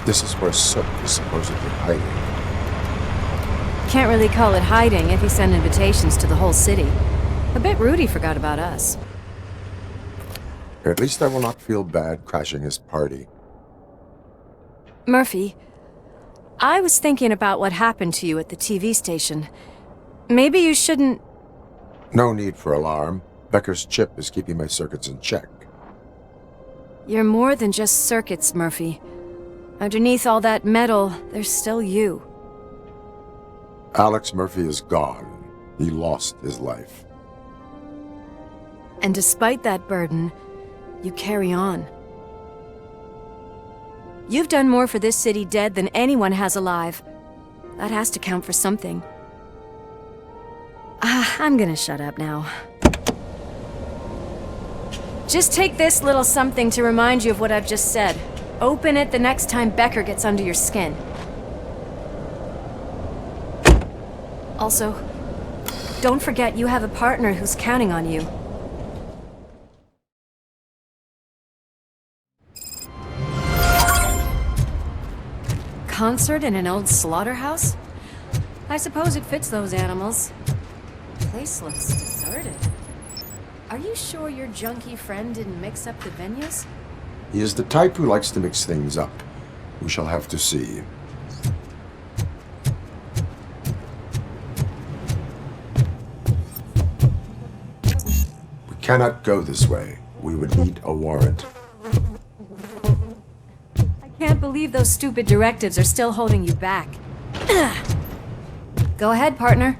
This is where Sook is supposedly hiding. Can't really call it hiding if he sent invitations to the whole city. A bit rude he forgot about us. At least I will not feel bad crashing his party. Murphy, I was thinking about what happened to you at the TV station. Maybe you shouldn't... No need for alarm. Becker's chip is keeping my circuits in check. You're more than just circuits, Murphy. Underneath all that metal, there's still you. Alex Murphy is gone. He lost his life. And despite that burden, you carry on. You've done more for this city dead than anyone has alive. That has to count for something. I'm gonna shut up now. Just take this little something to remind you of what I've just said. Open it the next time Becker gets under your skin. Also, don't forget you have a partner who's counting on you. Concert in an old slaughterhouse? I suppose it fits those animals. The place looks deserted. Are you sure your junkie friend didn't mix up the venues? He is the type who likes to mix things up. We shall have to see. We cannot go this way. We would need a warrant. I can't believe those stupid directives are still holding you back. Go ahead, partner.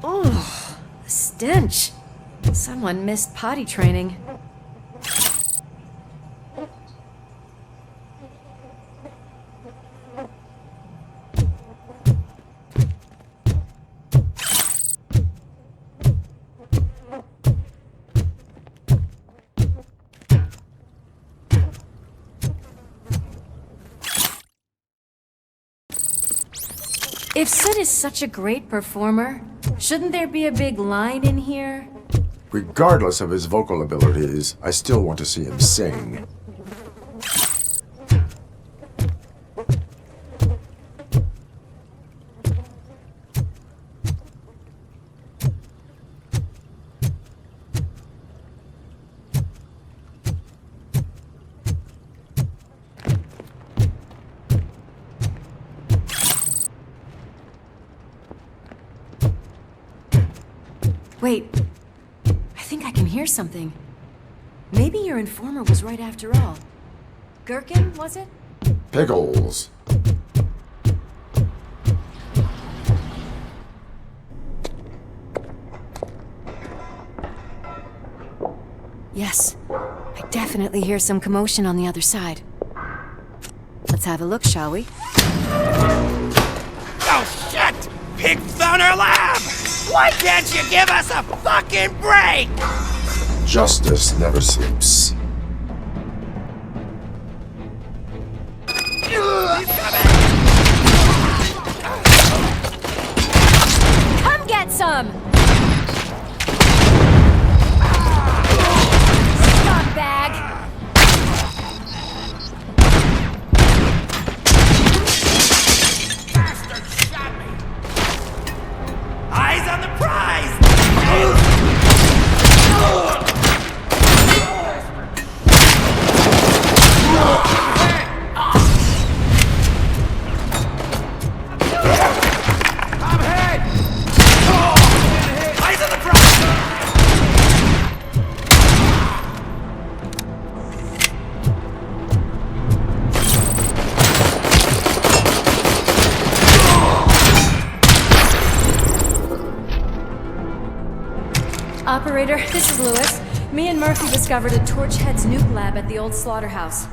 Oh, the stench. Someone missed potty training. If Sid is such a great performer, shouldn't there be a big line in here? Regardless of his vocal abilities, I still want to see him sing. Wait, I think I can hear something. Maybe your informer was right after all. Gherkin, was it? Pickles. Yes, I definitely hear some commotion on the other side. Let's have a look, shall we? Oh shit! Pig found our lab! Why can't you give us a fucking break? Justice never sleeps. Come get some! Scumbag! Bastard shot me! Eyes on the prize! I'm hit! Eyes on the prize! Operator, this is Lewis. Me and Murphy discovered a Torchhead's nuke lab at the old slaughterhouse.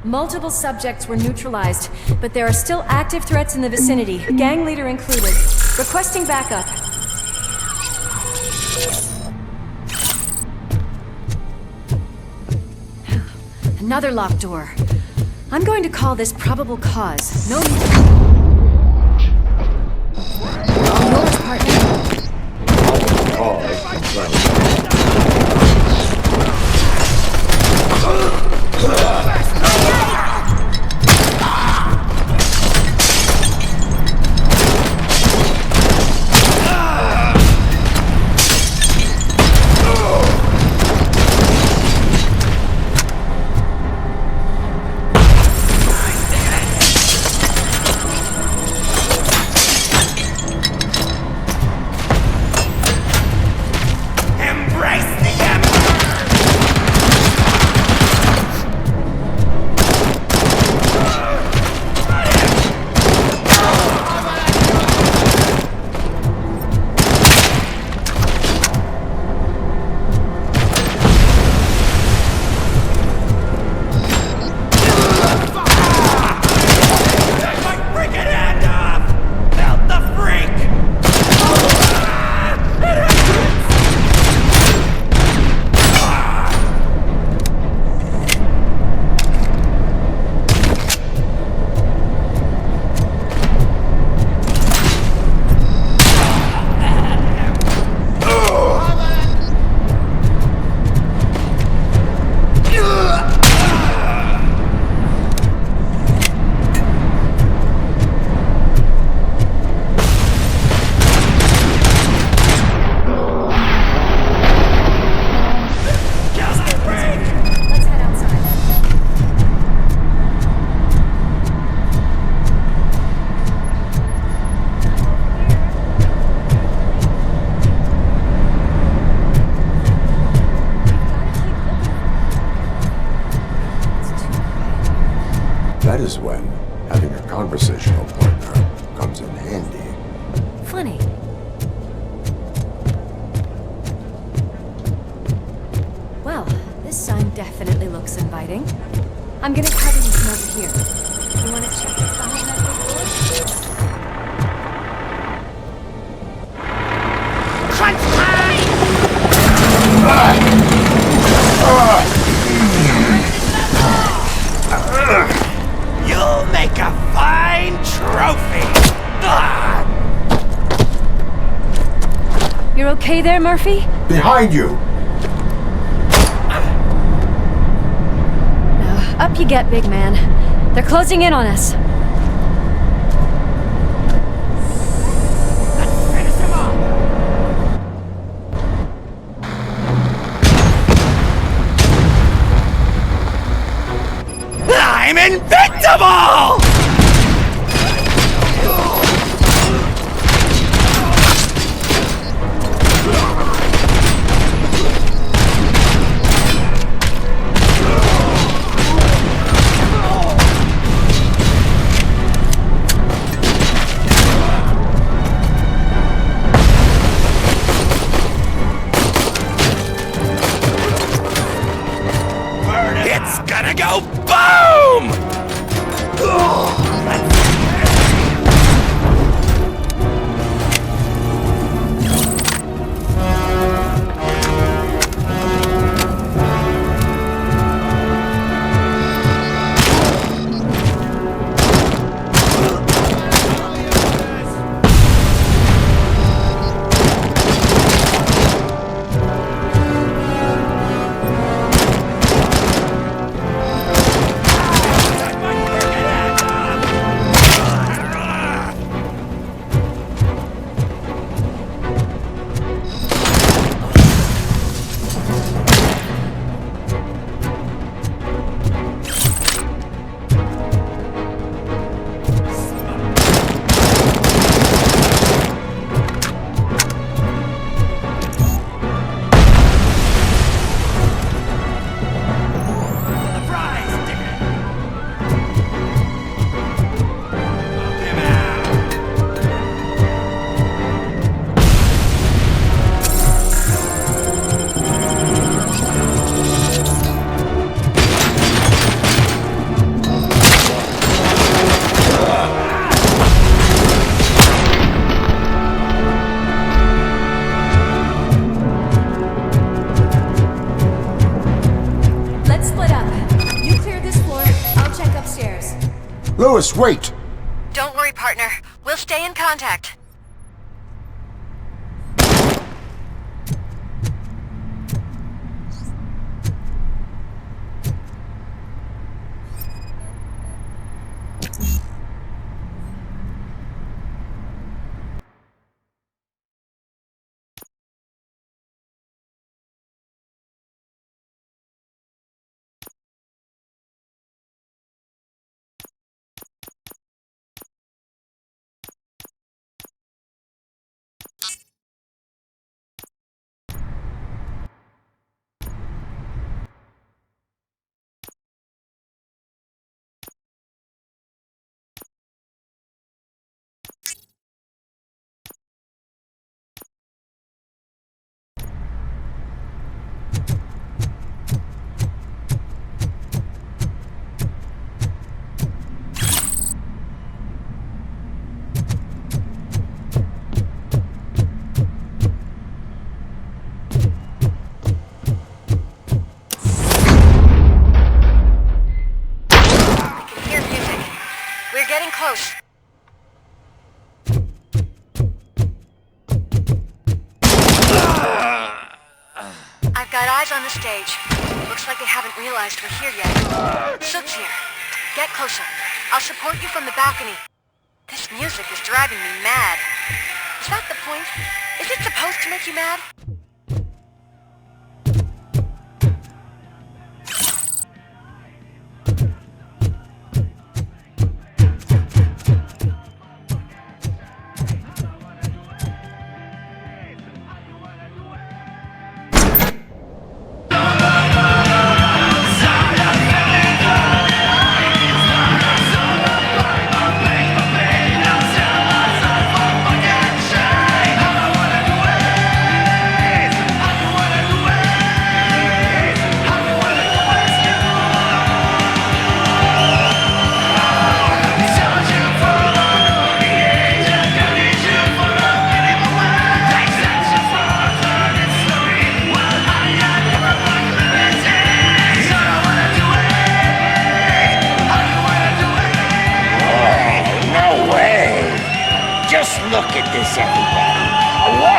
Multiple subjects were neutralized, but there are still active threats in the vicinity, gang leader included. Requesting backup. Another locked door. I'm going to call this probable cause. No need to... All yours, partner. definitely looks inviting. I'm gonna cover you from over here. You wanna check the tunnel method? Crunch time! You'll make a fine trophy! You're okay there, Murphy? Behind you! Now, up you get, big man. They're closing in on us. Let's finish him off! I'm invincible! It's gonna go boom! Lewis, wait! Don't worry, partner. We'll stay in contact. Close. I've got eyes on the stage. Looks like they haven't realized we're here yet. Sook's here. Get closer. I'll support you from the balcony. This music is driving me mad. Is that the point? Is it supposed to make you mad?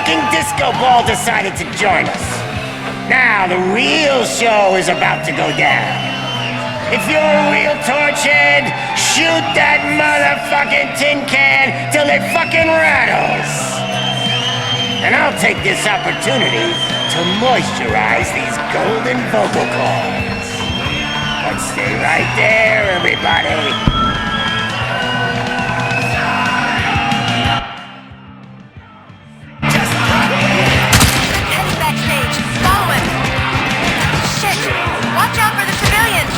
fucking disco ball decided to join us. Now the real show is about to go down. If you're a real torchhead, shoot that motherfucking tin can till it fucking rattles. And I'll take this opportunity to moisturize these golden vocal cords. But stay right there, everybody. Heading backstage. Follow him. Shit. Watch out for the civilians.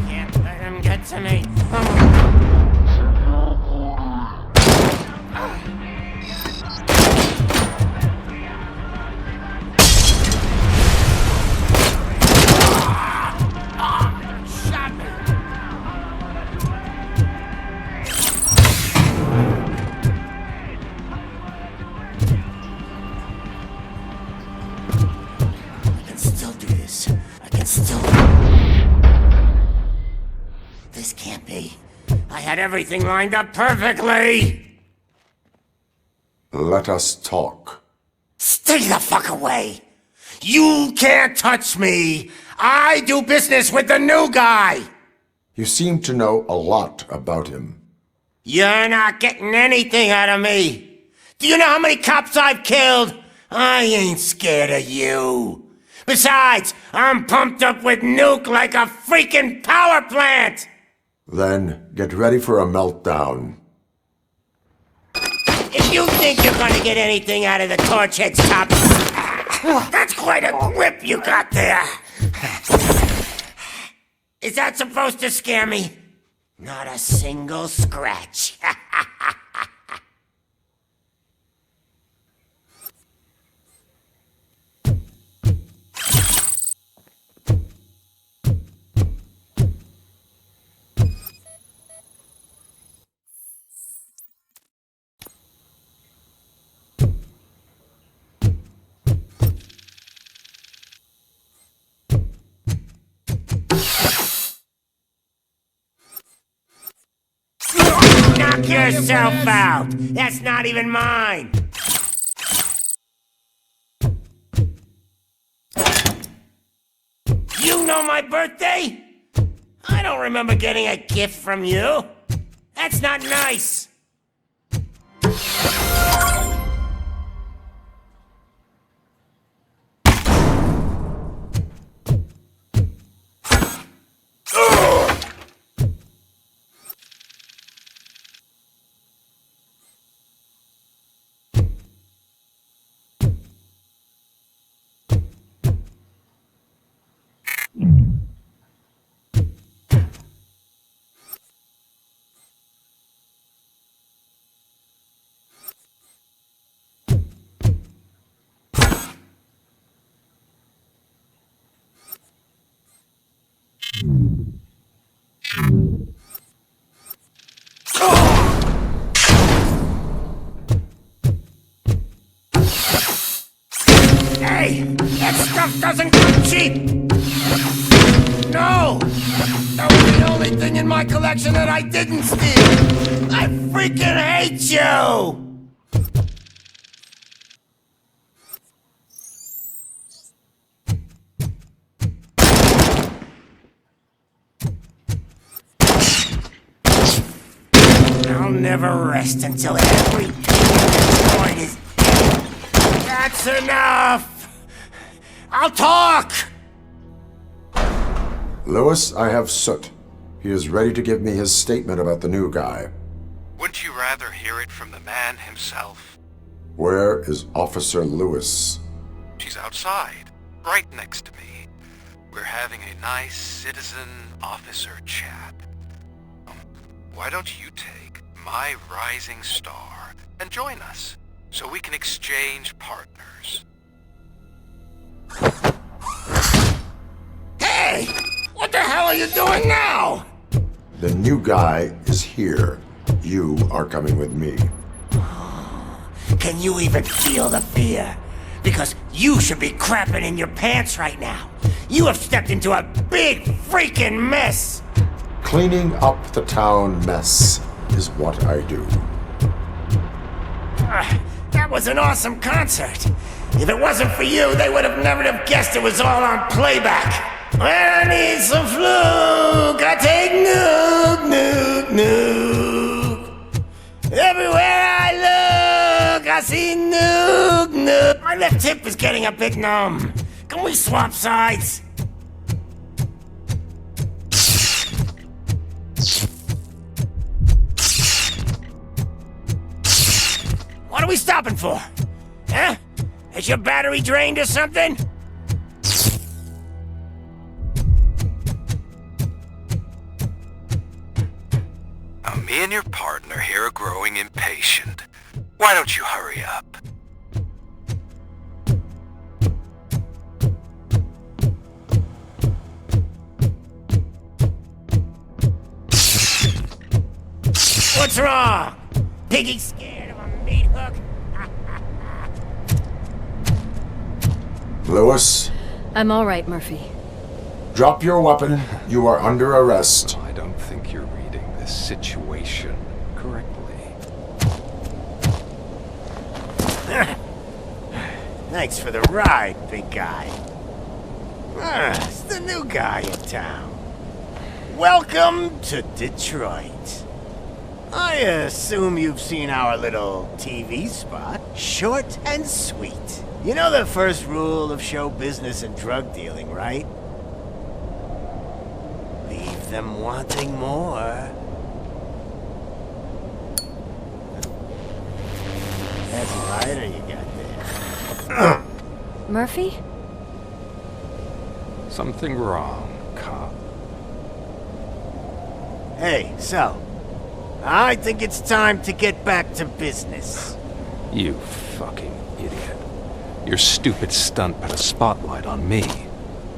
Can't let him get to me. Shot me. I can still do this. I can still. This can't be. I had everything lined up perfectly. Let us talk. Stay the fuck away. You can't touch me. I do business with the new guy. You seem to know a lot about him. You're not getting anything out of me. Do you know how many cops I've killed? I ain't scared of you. Besides, I'm pumped up with nuke like a freaking power plant. Then get ready for a meltdown. If you think you're gonna get anything out of the Torchhead's top, that's quite a grip you got there. Is that supposed to scare me? Not a single scratch. Knock yourself out! That's not even mine! You know my birthday? I don't remember getting a gift from you. That's not nice. Hey, that stuff doesn't come cheap! No! That was the only thing in my collection that I didn't steal! I freaking hate you! I'll never rest until every point is dead. That's enough! I'll talk! Lewis, I have Soot. He is ready to give me his statement about the new guy. Wouldn't you rather hear it from the man himself? Where is Officer Lewis? She's outside, right next to me. We're having a nice citizen-officer chat. Why don't you take my rising star and join us, so we can exchange partners? Hey! What the hell are you doing now? The new guy is here. You are coming with me. Can you even feel the fear? Because you should be crapping in your pants right now. You have stepped into a big freaking mess. Cleaning up the town mess is what I do. That was an awesome concert. If it wasn't for you, they would have never have guessed it was all on playback. When I need some fluke, I take nuke, nuke, nuke. Everywhere I look, I see nuke, nuke. My left hip is getting a bit numb. Can we swap sides? What are we stopping for? Huh? Is your battery drained or something? Now, me and your partner here are growing impatient. Why don't you hurry up? What's wrong? Piggy scared of a meat hook? Lewis, I'm all right, Murphy. drop your weapon. You are under arrest. I don't think you're reading this situation correctly. Thanks for the ride, big guy. It's the new guy in town. Welcome to Detroit. I assume you've seen our little TV spot. Short and sweet. You know the first rule of show business and drug dealing, right? Leave them wanting more. That's a lighter you got there. Murphy? Something wrong, cop. Hey, so, I think it's time to get back to business. You fucking idiot. Your stupid stunt put a spotlight on me.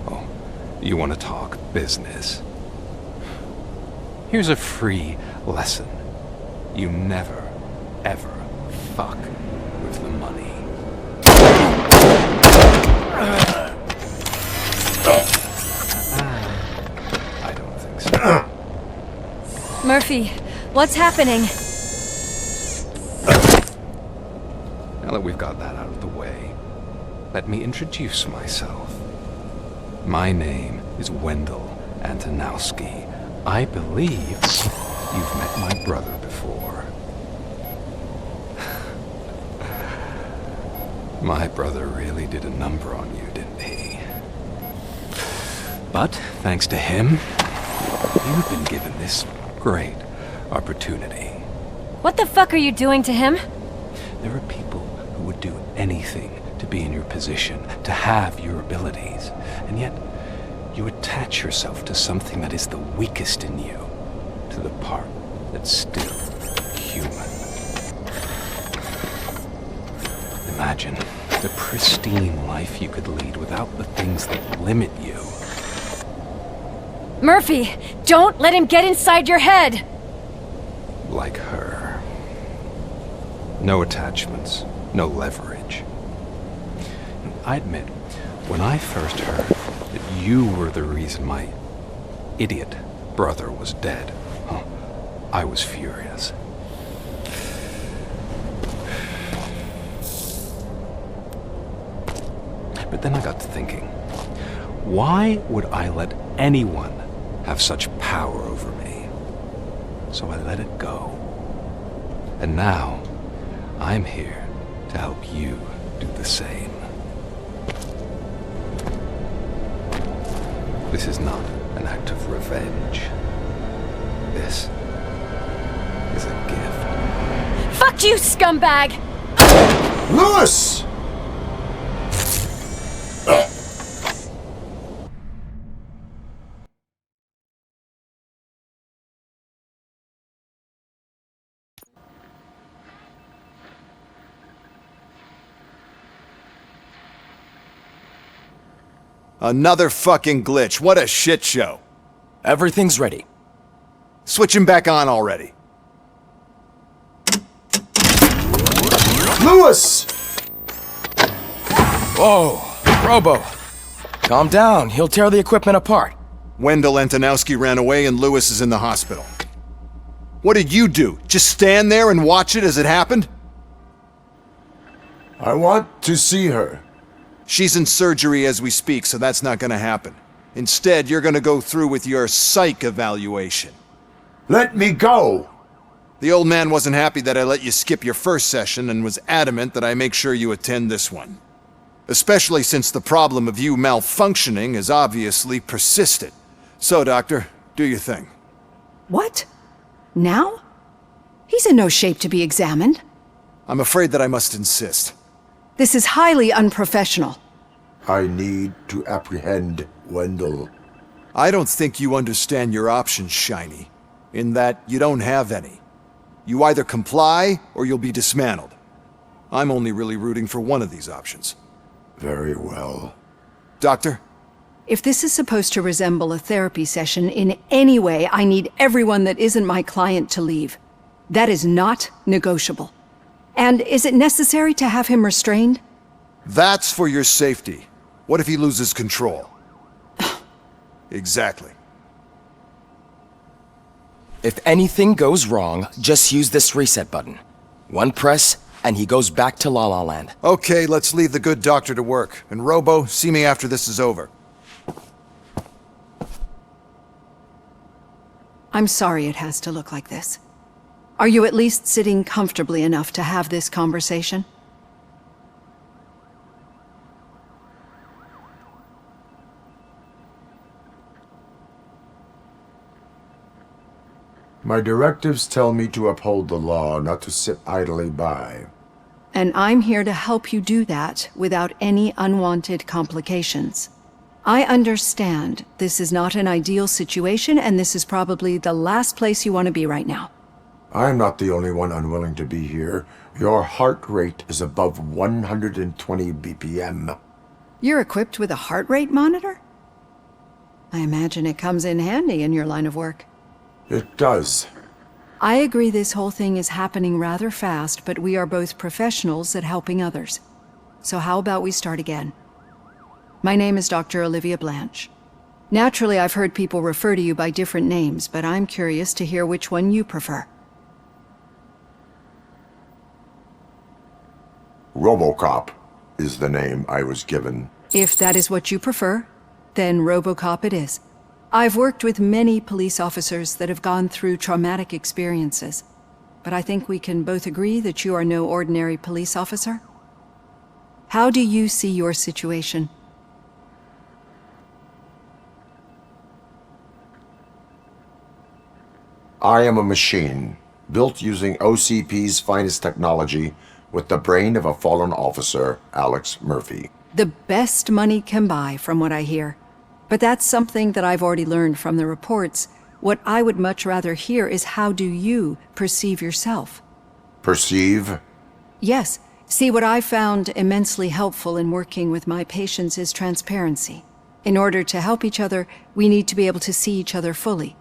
Oh, you want to talk business? Here's a free lesson. You never, ever fuck with the money. I don't think so. Murphy, what's happening? Now that we've got that out of the way, let me introduce myself. My name is Wendell Antonowski. I believe you've met my brother before. My brother really did a number on you, didn't he? But thanks to him, you've been given this great opportunity. What the fuck are you doing to him? There are people who would do anything to be in your position, to have your abilities, and yet you attach yourself to something that is the weakest in you, to the part that's still human. Imagine the pristine life you could lead without the things that limit you. Murphy, don't let him get inside your head! Like her. No attachments, no leverage. I admit, when I first heard that you were the reason my idiot brother was dead, I was furious. But then I got to thinking, why would I let anyone have such power over me? So I let it go. And now, I'm here to help you do the same. This is not an act of revenge. This is a gift. Fuck you, scumbag! Lewis! Another fucking glitch. What a shit show. Everything's ready. Switch him back on already. Lewis! Whoa, Robo. Calm down, he'll tear the equipment apart. Wendell Antonowski ran away and Lewis is in the hospital. What did you do? Just stand there and watch it as it happened? I want to see her. She's in surgery as we speak, so that's not gonna happen. Instead, you're gonna go through with your psych evaluation. Let me go! The old man wasn't happy that I let you skip your first session and was adamant that I make sure you attend this one. Especially since the problem of you malfunctioning has obviously persisted. So, Doctor, do your thing. What? Now? He's in no shape to be examined. I'm afraid that I must insist. This is highly unprofessional. I need to apprehend Wendell. I don't think you understand your options, Shiny, in that you don't have any. You either comply or you'll be dismantled. I'm only really rooting for one of these options. Very well. Doctor? If this is supposed to resemble a therapy session in any way, I need everyone that isn't my client to leave. That is not negotiable. And is it necessary to have him restrained? That's for your safety. What if he loses control? Exactly. If anything goes wrong, just use this reset button. One press, and he goes back to La La Land. Okay, let's leave the good doctor to work. And Robo, see me after this is over. I'm sorry it has to look like this. Are you at least sitting comfortably enough to have this conversation? My directives tell me to uphold the law, not to sit idly by. And I'm here to help you do that without any unwanted complications. I understand this is not an ideal situation, and this is probably the last place you want to be right now. I'm not the only one unwilling to be here. Your heart rate is above 120 BPM. You're equipped with a heart rate monitor? I imagine it comes in handy in your line of work. It does. I agree this whole thing is happening rather fast, but we are both professionals at helping others. So how about we start again? My name is Dr. Olivia Blanche. Naturally, I've heard people refer to you by different names, but I'm curious to hear which one you prefer. RoboCop is the name I was given. If that is what you prefer, then RoboCop it is. I've worked with many police officers that have gone through traumatic experiences, but I think we can both agree that you are no ordinary police officer. How do you see your situation? I am a machine, built using OCP's finest technology, with the brain of a fallen officer, Alex Murphy. The best money can buy, from what I hear. But that's something that I've already learned from the reports. What I would much rather hear is how do you perceive yourself? Perceive? Yes. See, what I found immensely helpful in working with my patients is transparency. In order to help each other, we need to be able to see each other fully.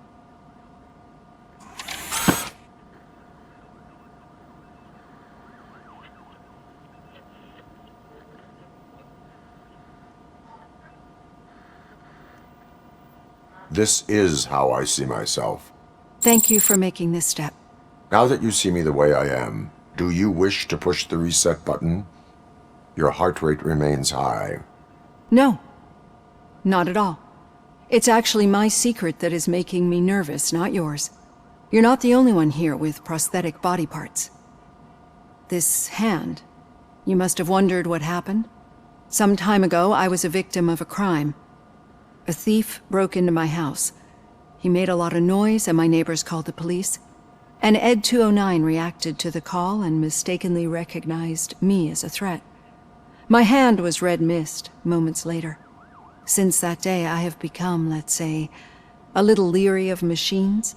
This is how I see myself. Thank you for making this step. Now that you see me the way I am, do you wish to push the reset button? Your heart rate remains high. No, not at all. It's actually my secret that is making me nervous, not yours. You're not the only one here with prosthetic body parts. This hand, you must have wondered what happened. Some time ago, I was a victim of a crime. A thief broke into my house. He made a lot of noise and my neighbors called the police. And Ed 209 reacted to the call and mistakenly recognized me as a threat. My hand was red mist moments later. Since that day, I have become, let's say, a little leery of machines.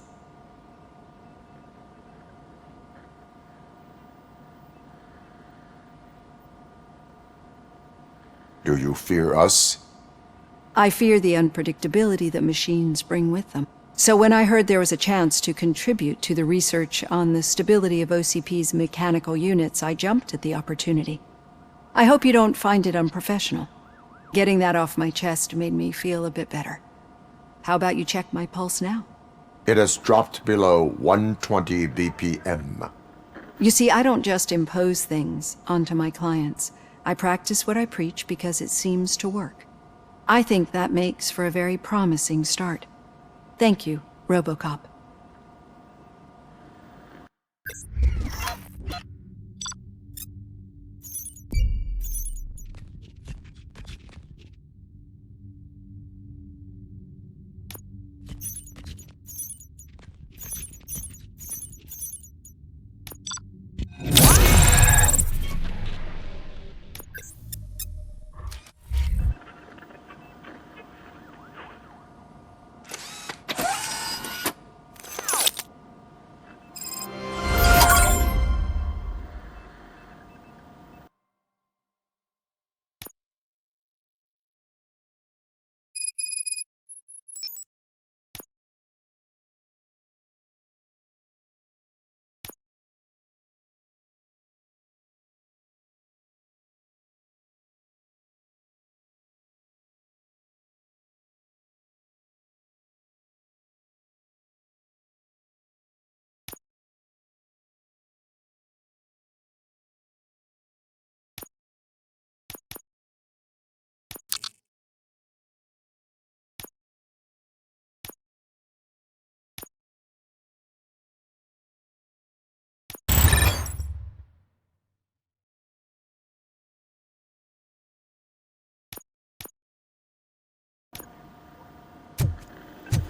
Do you fear us? I fear the unpredictability that machines bring with them. So when I heard there was a chance to contribute to the research on the stability of OCP's mechanical units, I jumped at the opportunity. I hope you don't find it unprofessional. Getting that off my chest made me feel a bit better. How about you check my pulse now? It has dropped below 120 BPM. You see, I don't just impose things onto my clients. I practice what I preach because it seems to work. I think that makes for a very promising start. Thank you, RoboCop.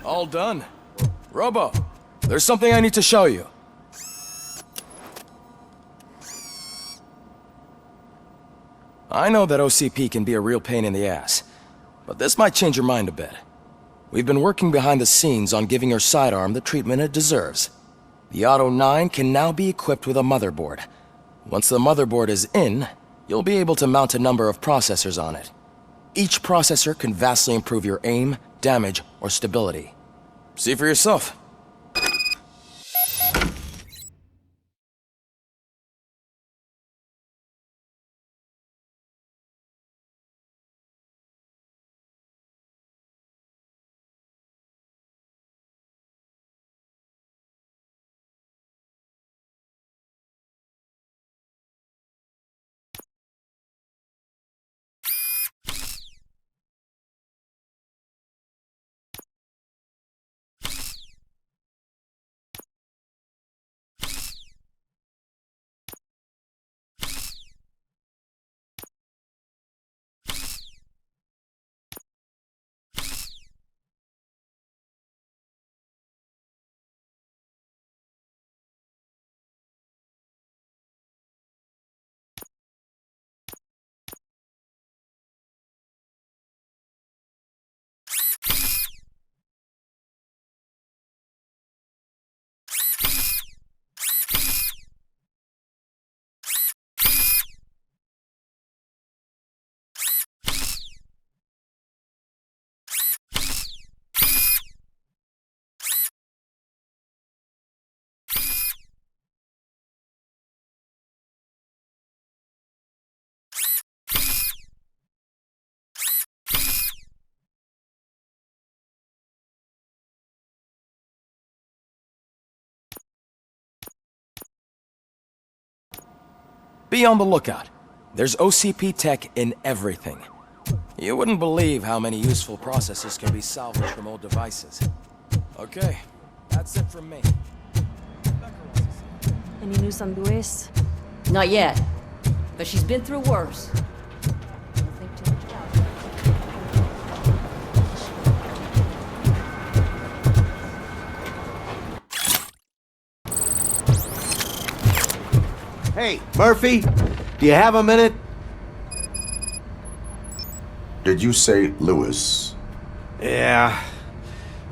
All done. Robo, there's something I need to show you. I know that OCP can be a real pain in the ass, but this might change your mind a bit. We've been working behind the scenes on giving your sidearm the treatment it deserves. The Auto 9 can now be equipped with a motherboard. Once the motherboard is in, you'll be able to mount a number of processors on it. Each processor can vastly improve your aim, damage, or stability. See for yourself. Be on the lookout. There's OCP tech in everything. You wouldn't believe how many useful processes can be salvaged from old devices. Okay, that's it from me. Any news on Luis? Not yet, but she's been through worse. Don't think too much about it. Hey, Murphy, do you have a minute? Did you say Lewis? Yeah.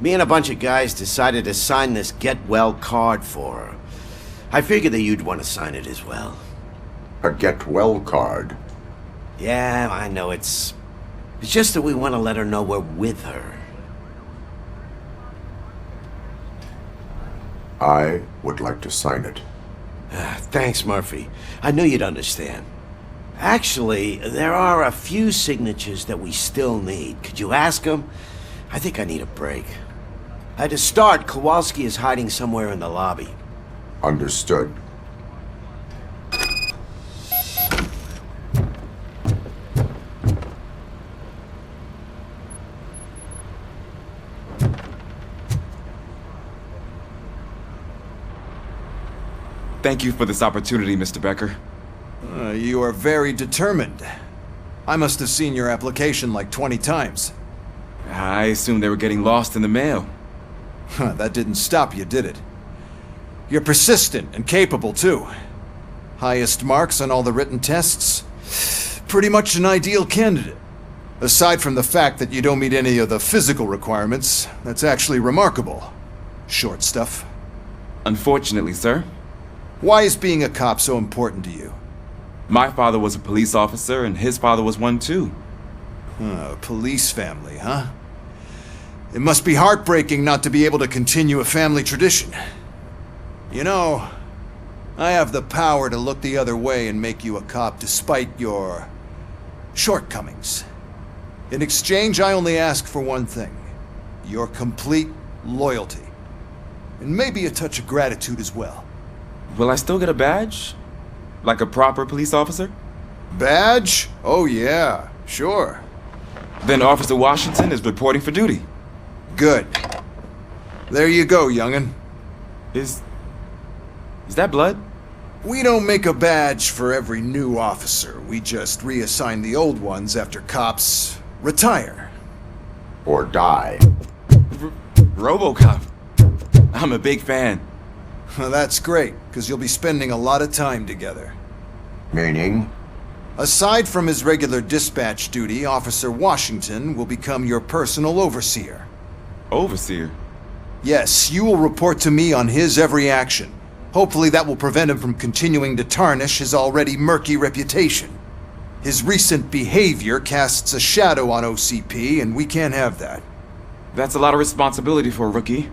Me and a bunch of guys decided to sign this get well card for her. I figured that you'd want to sign it as well. A get well card? Yeah, I know it's It's just that we want to let her know we're with her. I would like to sign it. Thanks, Murphy. I knew you'd understand. Actually, there are a few signatures that we still need. Could you ask him? I think I need a break. To start, Kowalski is hiding somewhere in the lobby. Understood. Thank you for this opportunity, Mr. Becker. You are very determined. I must have seen your application like 20 times. I assumed they were getting lost in the mail. That didn't stop you, did it? You're persistent and capable, too. Highest marks on all the written tests. Pretty much an ideal candidate. Aside from the fact that you don't meet any of the physical requirements, that's actually remarkable. Short stuff. Unfortunately, sir. Why is being a cop so important to you? My father was a police officer, and his father was one too. Police family, huh? It must be heartbreaking not to be able to continue a family tradition. You know, I have the power to look the other way and make you a cop despite your shortcomings. In exchange, I only ask for one thing. Your complete loyalty. And maybe a touch of gratitude as well. Will I still get a badge? Like a proper police officer? Badge? Oh yeah, sure. Then Officer Washington is reporting for duty. Good. There you go, young'un. Is that blood? We don't make a badge for every new officer. We just reassign the old ones after cops retire. Or die. RoboCop. I'm a big fan. That's great, because you'll be spending a lot of time together. Meaning? Aside from his regular dispatch duty, Officer Washington will become your personal overseer. Overseer? Yes, you will report to me on his every action. Hopefully that will prevent him from continuing to tarnish his already murky reputation. His recent behavior casts a shadow on OCP, and we can't have that. That's a lot of responsibility for a rookie.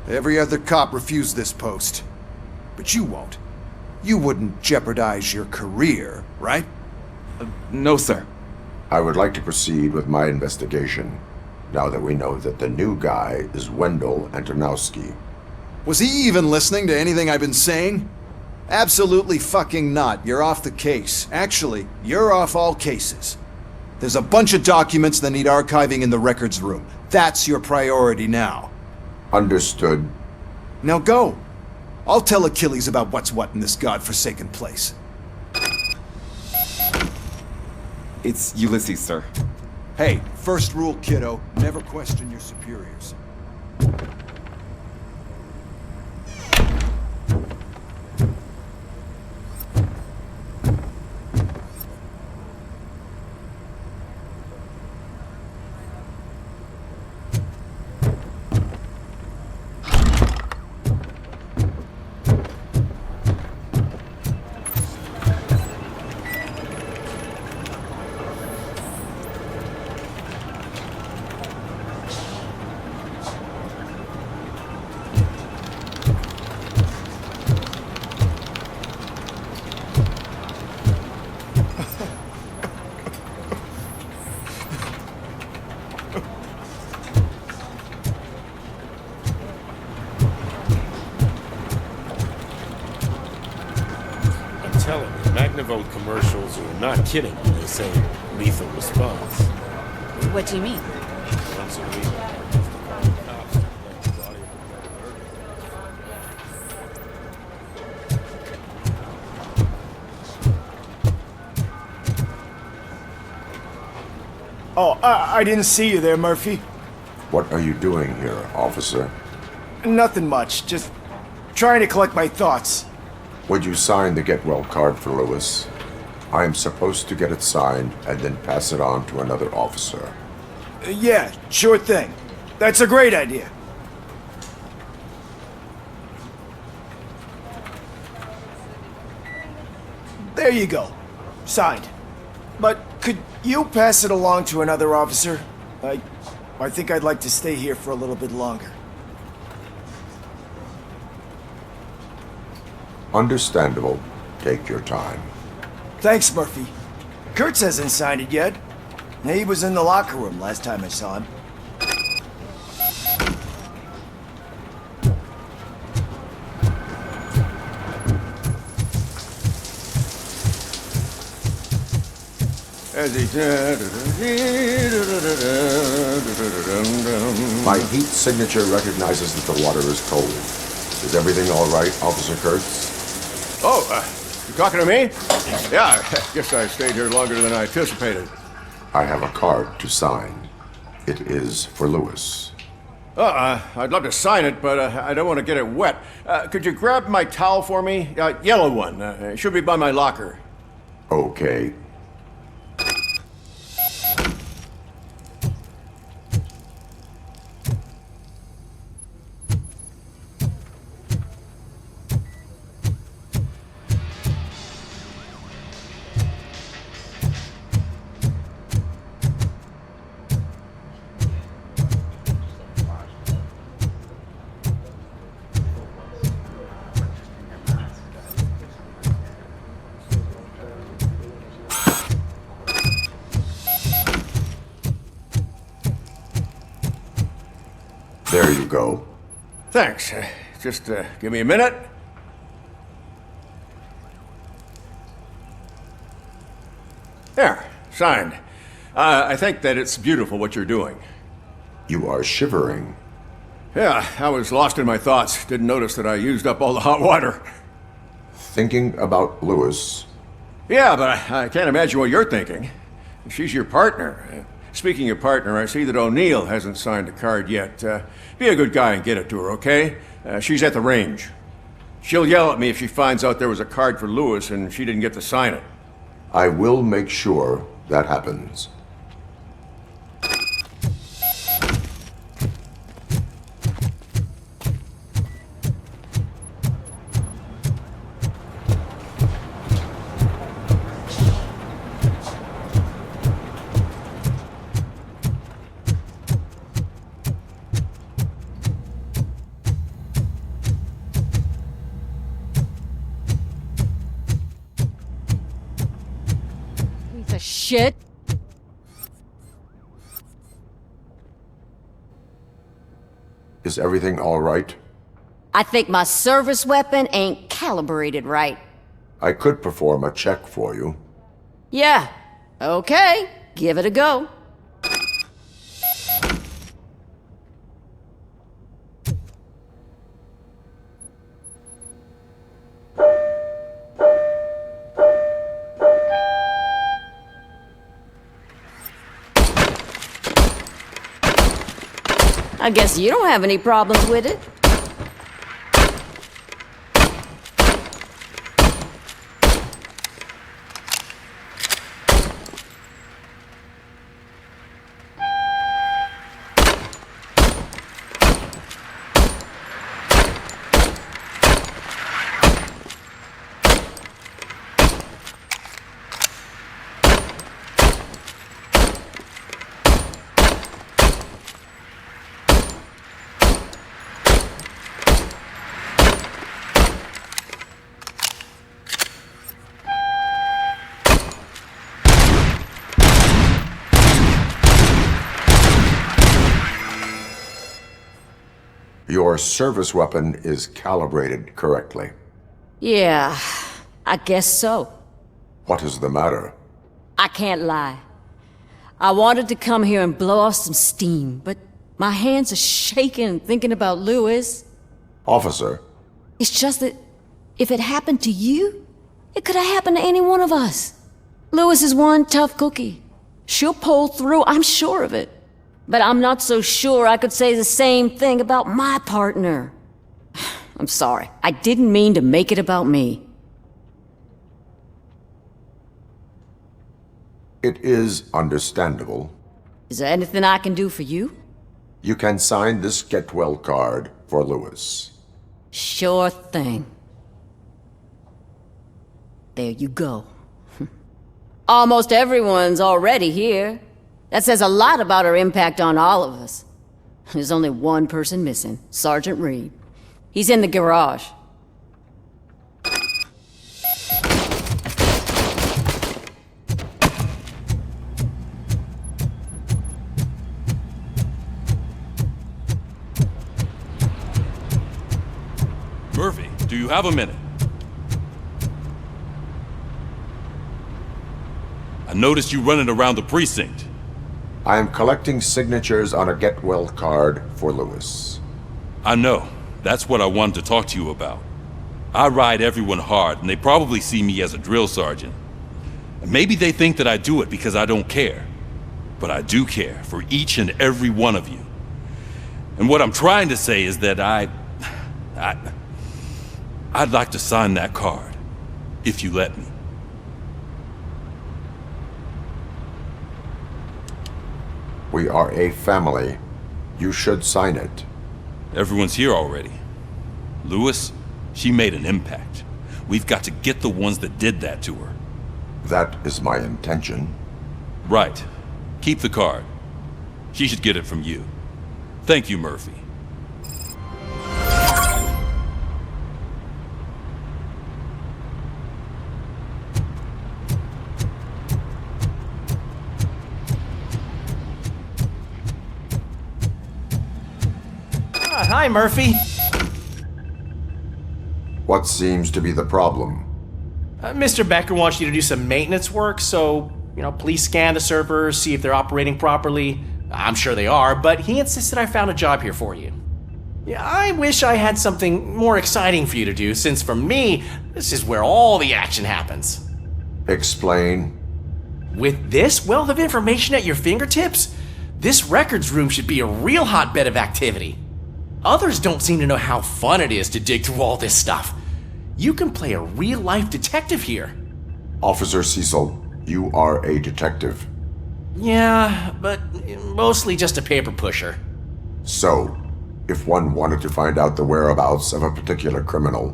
Every other cop refused this post. But you won't. You wouldn't jeopardize your career, right? No, sir. I would like to proceed with my investigation, now that we know that the new guy is Wendell Antonowski. Was he even listening to anything I've been saying? Absolutely fucking not. You're off the case. Actually, you're off all cases. There's a bunch of documents that need archiving in the records room. That's your priority now. Understood. Now go. I'll tell Achilles about what's what in this godforsaken place. It's Ulysses, sir. Hey, first rule, kiddo. Never question your superiors. Magnavote commercials are not kidding when they say lethal response. What do you mean? Once a week, cops to collect the body of a Oh, I didn't see you there, Murphy. What are you doing here, officer? Nothing much, just trying to collect my thoughts. Would you sign the get well card for Lewis? I am supposed to get it signed and then pass it on to another officer. Yeah, sure thing. That's a great idea. There you go. Signed. But Could you pass it along to another officer? I think I'd like to stay here for a little bit longer. Understandable. Take your time. Thanks, Murphy. Kurtz hasn't signed it yet. He was in the locker room last time I saw him. My heat signature recognizes that the water is cold. Is everything all right, Officer Kurtz? Oh, you talking to me? Yeah, I guess I stayed here longer than I anticipated. I have a card to sign. It is for Lewis. I'd love to sign it, but I don't want to get it wet. Could you grab my towel for me? Yellow one. It should be by my locker. Okay. There you go. Thanks. Just give me a minute. There, signed. I think that it's beautiful what you're doing. You are shivering. Yeah, I was lost in my thoughts. Didn't notice that I used up all the hot water. Thinking about Lewis. Yeah, but I can't imagine what you're thinking. She's your partner. Speaking of partner, I see that O'Neill hasn't signed a card yet. Be a good guy and get it to her, okay? She's at the range. She'll yell at me if she finds out there was a card for Lewis and she didn't get to sign it. I will make sure that happens. Shit. Is everything all right? I think my service weapon ain't calibrated right. I could perform a check for you. Yeah. Okay. Give it a go. I guess you don't have any problems with it. Your service weapon is calibrated correctly. Yeah, I guess so. What is the matter? I can't lie. I wanted to come here and blow off some steam, but my hands are shaking thinking about Lewis. Officer. It's just that if it happened to you, it could have happened to any one of us. Lewis is one tough cookie. She'll pull through, I'm sure of it. But I'm not so sure I could say the same thing about my partner. I'm sorry. I didn't mean to make it about me. It is understandable. Is there anything I can do for you? You can sign this Get Well card for Lewis. Sure thing. There you go. Almost everyone's already here. That says a lot about her impact on all of us. There's only one person missing, Sergeant Reed. He's in the garage. Murphy, do you have a minute? I noticed you running around the precinct. I am collecting signatures on a get well card for Lewis. I know. That's what I wanted to talk to you about. I ride everyone hard, and they probably see me as a drill sergeant. And maybe they think that I do it because I don't care. But I do care for each and every one of you. And what I'm trying to say is that I'd like to sign that card, if you let me. We are a family. You should sign it. Everyone's here already. Lewis, she made an impact. We've got to get the ones that did that to her. That is my intention. Right. Keep the card. She should get it from you. Thank you, Murphy. Hi, Murphy. What seems to be the problem? Mr. Becker wants you to do some maintenance work, so, please scan the servers, see if they're operating properly. I'm sure they are, but he insisted I found a job here for you. Yeah, I wish I had something more exciting for you to do, since for me, this is where all the action happens. Explain. With this wealth of information at your fingertips, this records room should be a real hotbed of activity. Others don't seem to know how fun it is to dig through all this stuff. You can play a real-life detective here. Officer Cecil, you are a detective. Yeah, but mostly just a paper pusher. So, if one wanted to find out the whereabouts of a particular criminal,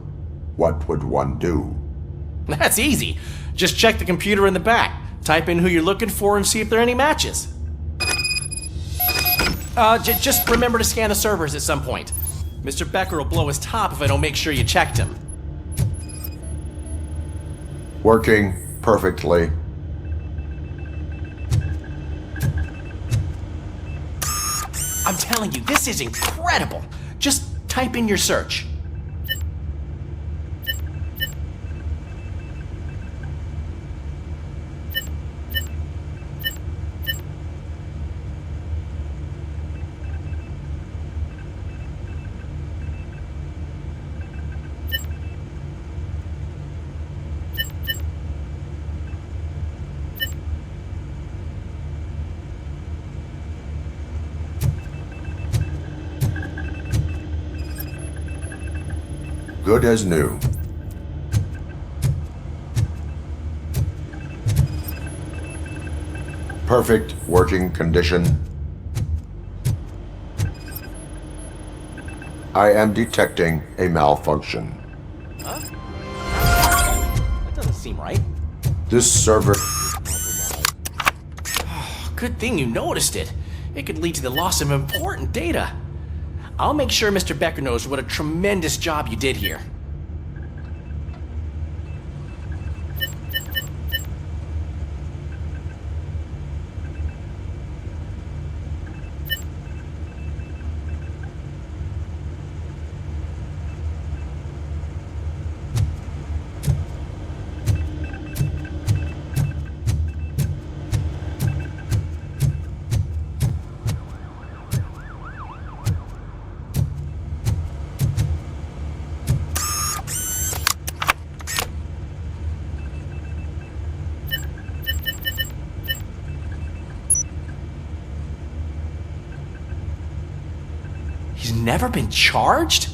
what would one do? That's easy. Just check the computer in the back, type in who you're looking for, and see if there are any matches. Just remember to scan the servers at some point. Mr. Becker will blow his top if I don't make sure you checked him. Working perfectly. I'm telling you, this is incredible. Just type in your search. Good as new. Perfect working condition. I am detecting a malfunction. Huh? That doesn't seem right. This server... Good thing you noticed it. It could lead to the loss of important data. I'll make sure Mr. Becker knows what a tremendous job you did here. He's never been charged?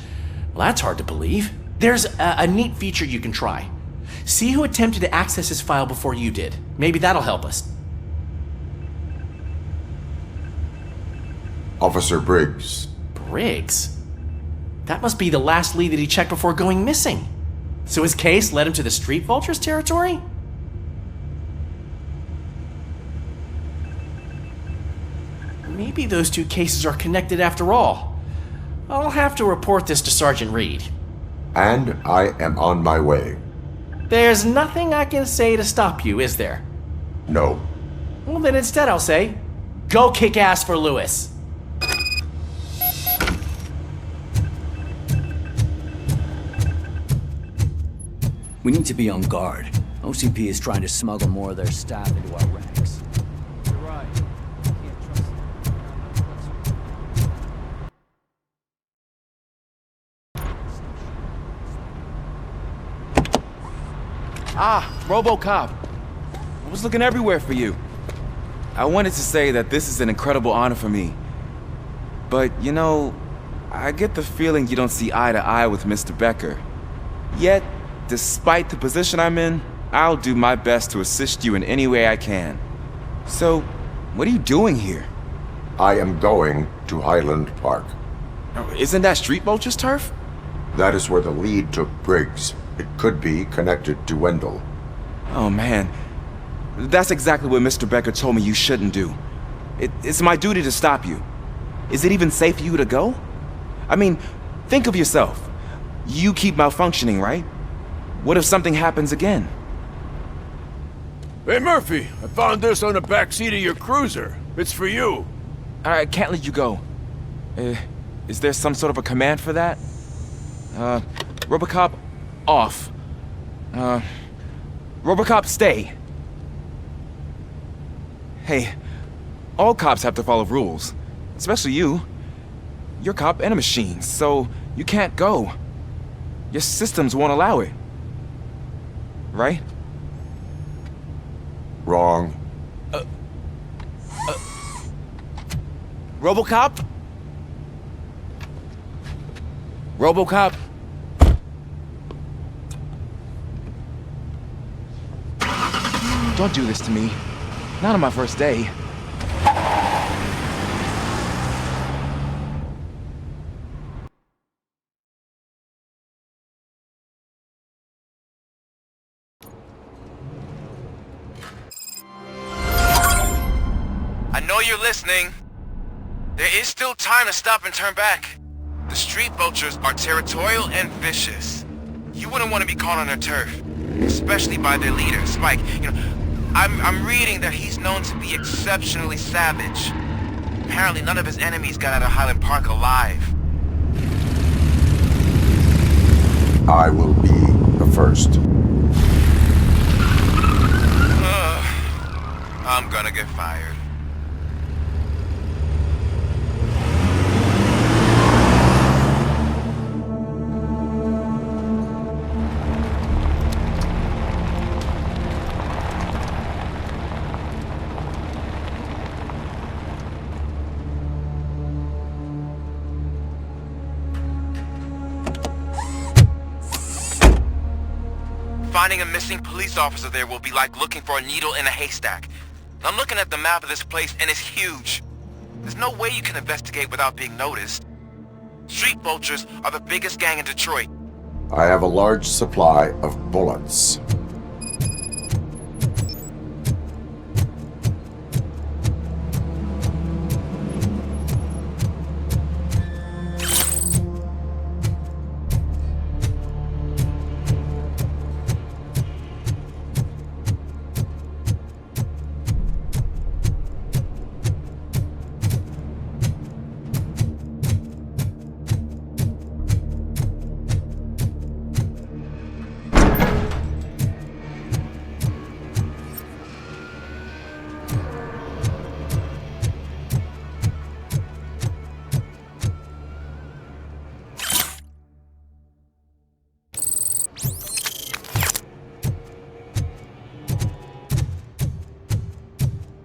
Well, that's hard to believe. There's a neat feature you can try. See who attempted to access his file before you did. Maybe that'll help us. Officer Briggs. Briggs? That must be the last lead that he checked before going missing. So his case led him to the Street Vultures territory? maybe those two cases are connected after all. I'll have to report this to Sergeant Reed. And I am on my way. There's nothing I can say to stop you, is there? No. Well, then instead I'll say, go kick ass for Lewis. We need to be on guard. OCP is trying to smuggle more of their staff into our ranks. You're right. Can't trust Ah, RoboCop. I was looking everywhere for you. I wanted to say that this is an incredible honor for me. But, you know, I get the feeling you don't see eye to eye with Mr. Becker. Yet, despite the position I'm in, I'll do my best to assist you in any way I can. So, what are you doing here? I am going to Highland Park. Isn't that Street Vulture's turf? That is where the lead took Briggs. It could be connected to Wendell. Oh man, that's exactly what Mr. Becker told me you shouldn't do. It's my duty to stop you. Is it even safe for you to go? I mean, think of yourself. You keep malfunctioning, right? What if something happens again? Hey, Murphy, I found this on the back seat of your cruiser. It's for you. I can't let you go. Is there some sort of a command for that? RoboCop, off. RoboCop, stay. Hey, all cops have to follow rules. Especially you. You're a cop and a machine, so you can't go. Your systems won't allow it. Right? Wrong. RoboCop? RoboCop? Don't do this to me. Not on my first day. I know you're listening. There is still time to stop and turn back. The street vultures are territorial and vicious. You wouldn't want to be caught on their turf, especially by their leader, Spike. You know, I'm reading that he's known to be exceptionally savage. Apparently none of his enemies got out of Highland Park alive. I will be the first. I'm gonna get fired. Finding a missing police officer there will be like looking for a needle in a haystack. I'm looking at the map of this place and it's huge. There's no way you can investigate without being noticed. Street vultures are the biggest gang in Detroit. I have a large supply of bullets.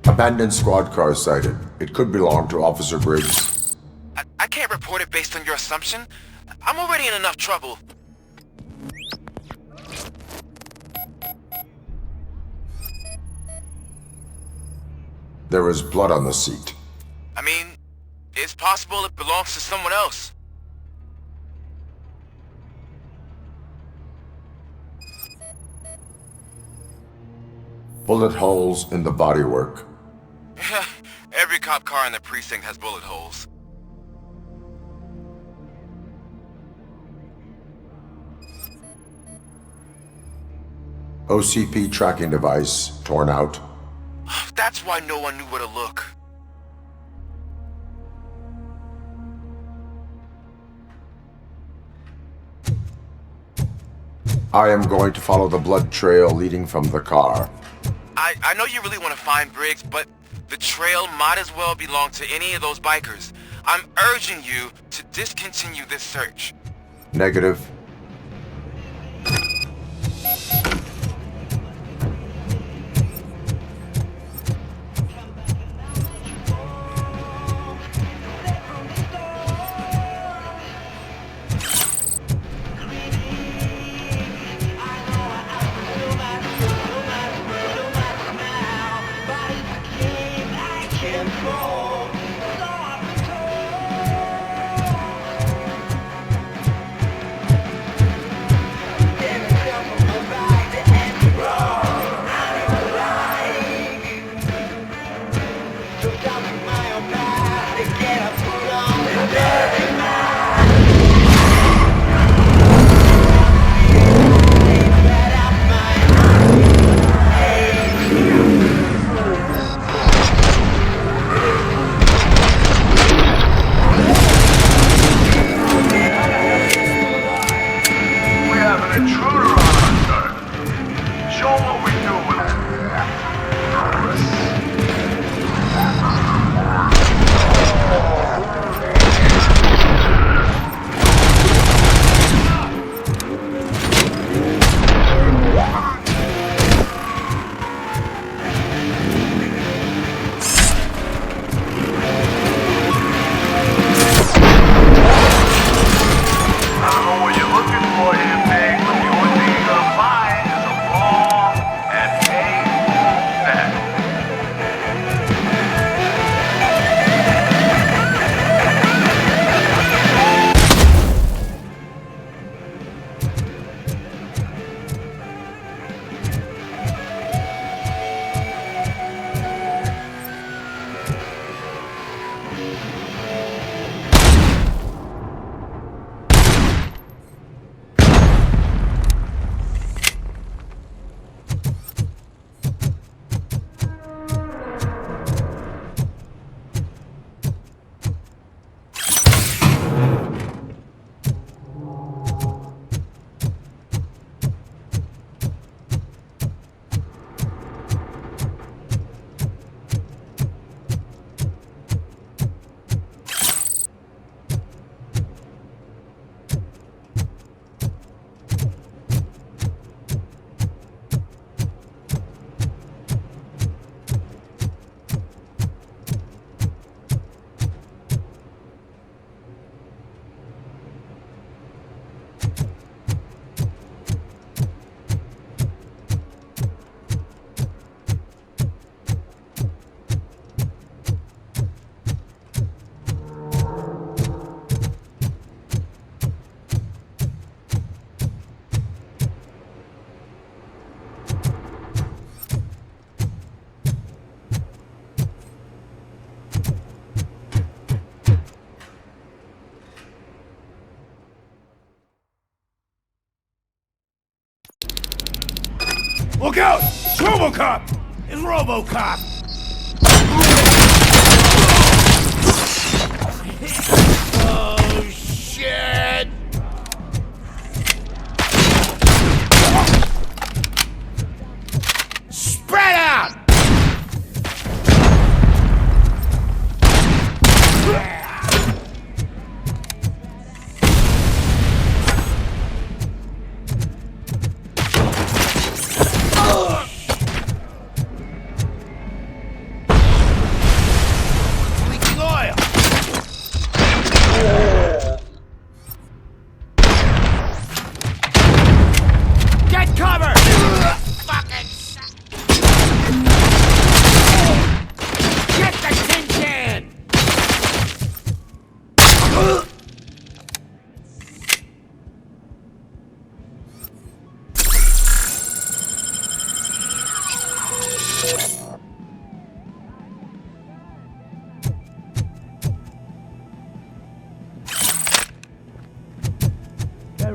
Abandoned squad car sighted. It could belong to Officer Briggs. I can't report it based on your assumption. I'm already in enough trouble. There is blood on the seat. I mean, it's possible it belongs to someone else. Bullet holes in the bodywork. Every cop cop car in the precinct has bullet holes. OCP tracking device torn out. That's why no one knew where to look. I am going to follow the blood trail leading from the car. I know you really want to find Briggs, but the trail might as well belong to any of those bikers. I'm urging you to discontinue this search. Negative. Look out! It's RoboCop! It's RoboCop! Oh, shit! Spread out!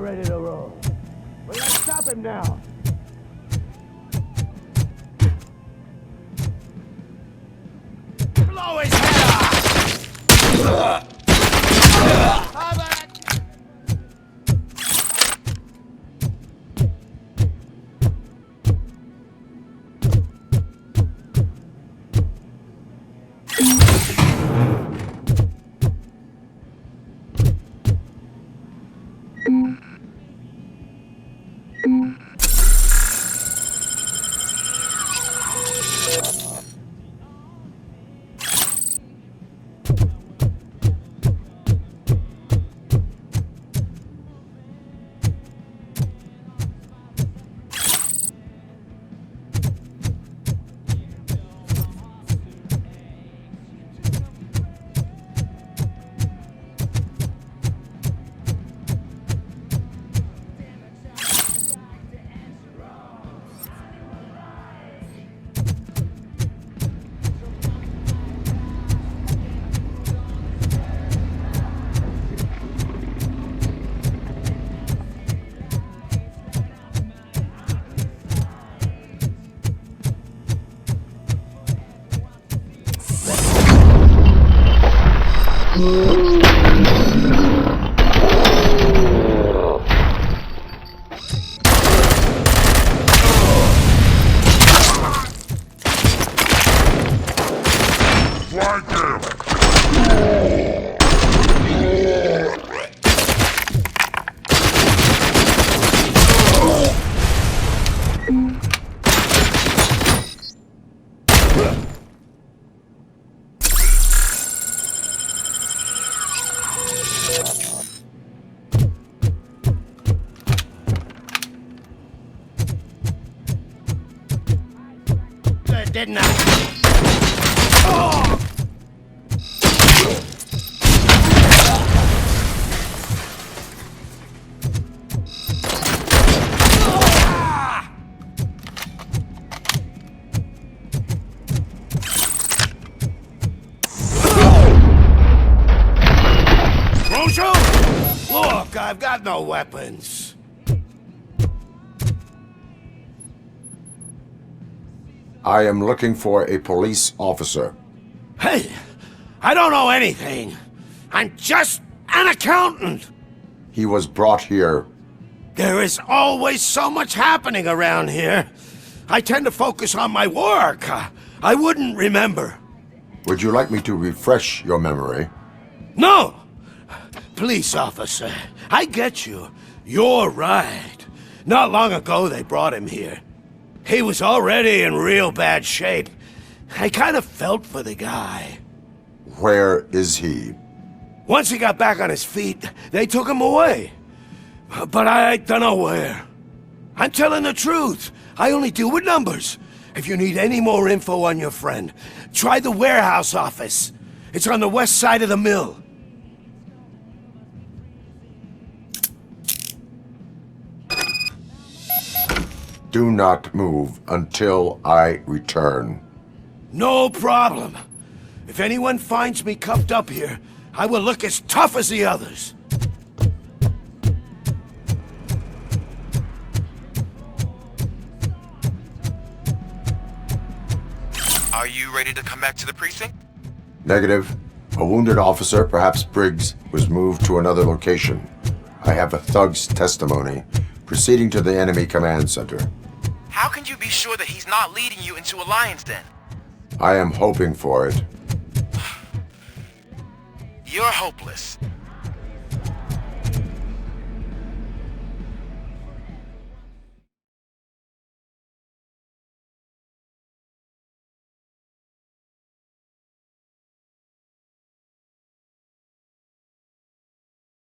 ready to roll. We're gonna stop him now. Blow his head off! Didn't I? Oh! Rojo! Look, I've got no weapons. I am looking for a police officer. Hey, I don't know anything. I'm just an accountant. He was brought here. There is always so much happening around here. I tend to focus on my work. I wouldn't remember. Would you like me to refresh your memory? No! Police officer, I get you. You're right. Not long ago they brought him here. He was already in real bad shape. I kind of felt for the guy. Where is he? Once he got back on his feet, they took him away. But I don't know where. I'm telling the truth. I only deal with numbers. If you need any more info on your friend, try the warehouse office. It's on the west side of the mill. Do not move until I return. No problem. If anyone finds me cuffed up here, I will look as tough as the others. Are you ready to come back to the precinct? Negative. A wounded officer, perhaps Briggs, was moved to another location. I have a thug's testimony, proceeding to the enemy command center. How can you be sure that he's not leading you into a lion's den? I am hoping for it. You're hopeless.